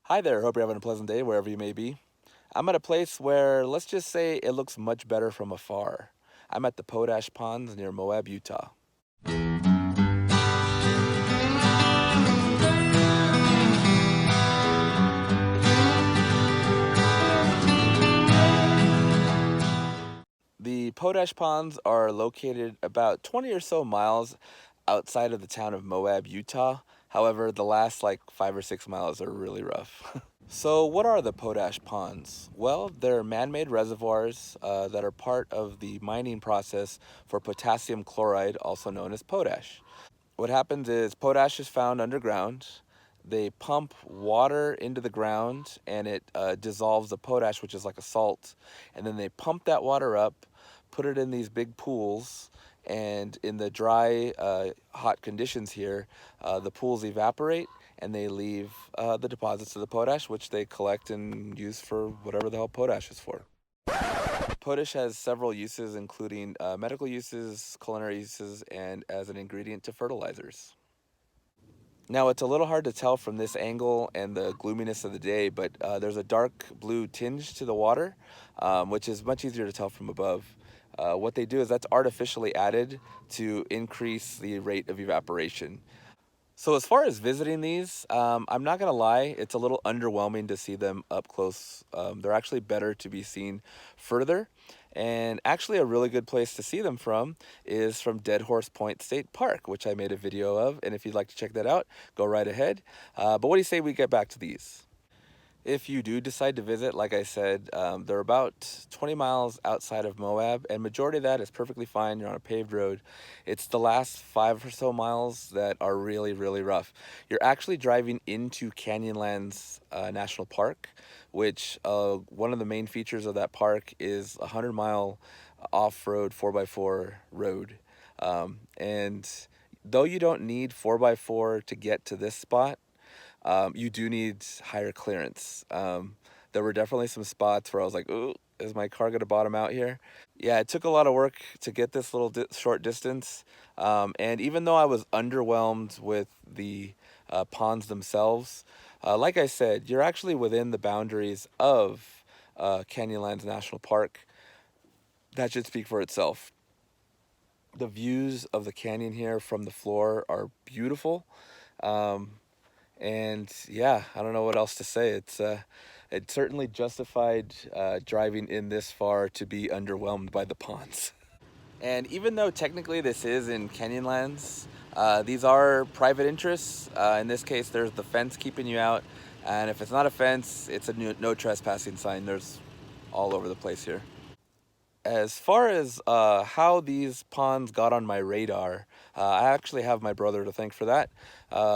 Hi there, hope you're having a pleasant day wherever you may be. I'm at a place where, let's just say, it looks much better from afar. I'm at the Potash Ponds near Moab, Utah. The Potash Ponds are located about 20 or so miles outside of the town of Moab, Utah. However, the last like 5 or 6 miles are really rough. So, what are the potash ponds? Well, they're man made reservoirs that are part of the mining process for potassium chloride, also known as potash. What happens is potash is found underground. They pump water into the ground and it dissolves the potash, which is like a salt. And then they pump that water up, put it in these big pools. And in the dry, hot conditions here, the pools evaporate and they leave the deposits of the potash, which they collect and use for whatever the hell potash is for. Potash has several uses, including medical uses, culinary uses, and as an ingredient to fertilizers. Now, it's a little hard to tell from this angle and the gloominess of the day, but there's a dark blue tinge to the water, which is much easier to tell from above. What they do is that's artificially added to increase the rate of evaporation. So as far as visiting these, I'm not gonna lie, it's a little underwhelming to see them up close. They're actually better to be seen further. And actually a really good place to see them from is from Dead Horse Point State Park, which I made a video of. And if you'd like to check that out, go right ahead. But what do you say we get back to these? If you do decide to visit, like I said, they're about 20 miles outside of Moab, and majority of that is perfectly fine. You're on a paved road. It's the last 5 or so miles that are really, really rough. You're actually driving into Canyonlands National Park, which one of the main features of that park is a 100-mile off-road 4x4 road. And though you don't need 4x4 to get to this spot, you do need higher clearance. There were definitely some spots where I was like, "Ooh, is my car gonna bottom out here?" Yeah, it took a lot of work to get this little short distance. And even though I was underwhelmed with the ponds themselves, like I said, you're actually within the boundaries of Canyonlands National Park. That should speak for itself. The views of the canyon here from the floor are beautiful. Um, And yeah, I don't know what else to say. It certainly justified driving in this far to be underwhelmed by the ponds. And even though technically this is in Canyonlands, these are private interests. In this case, there's the fence keeping you out, and if it's not a fence, it's a no trespassing sign. There's all over the place here. As far as how these ponds got on my radar, I actually have my brother to thank for that.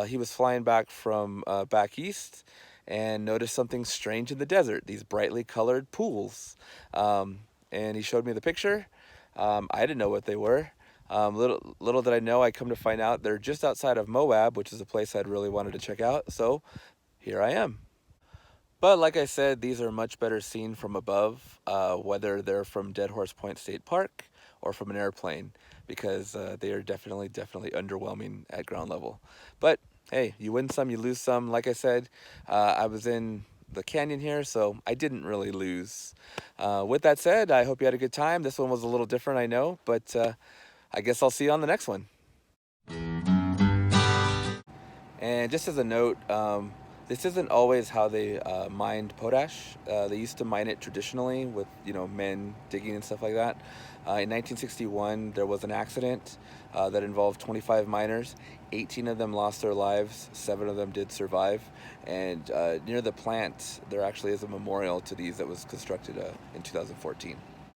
He was flying back from back east and noticed something strange in the desert, these brightly colored pools. And he showed me the picture. I didn't know what they were. Little did I know, I come to find out they're just outside of Moab, which is a place I'd really wanted to check out. So here I am. But like I said, these are much better seen from above, whether they're from Dead Horse Point State Park or from an airplane, because they are definitely underwhelming at ground level. But hey, you win some, you lose some. Like I said, I was in the canyon here, so I didn't really lose. With that said, I hope you had a good time. This one was a little different, I know, but I guess I'll see you on the next one. And just as a note, this isn't always how they mined potash. They used to mine it traditionally with, men digging and stuff like that. In 1961, there was an accident that involved 25 miners. 18 of them lost their lives. 7 of them did survive. And near the plant, there actually is a memorial to these that was constructed in 2014.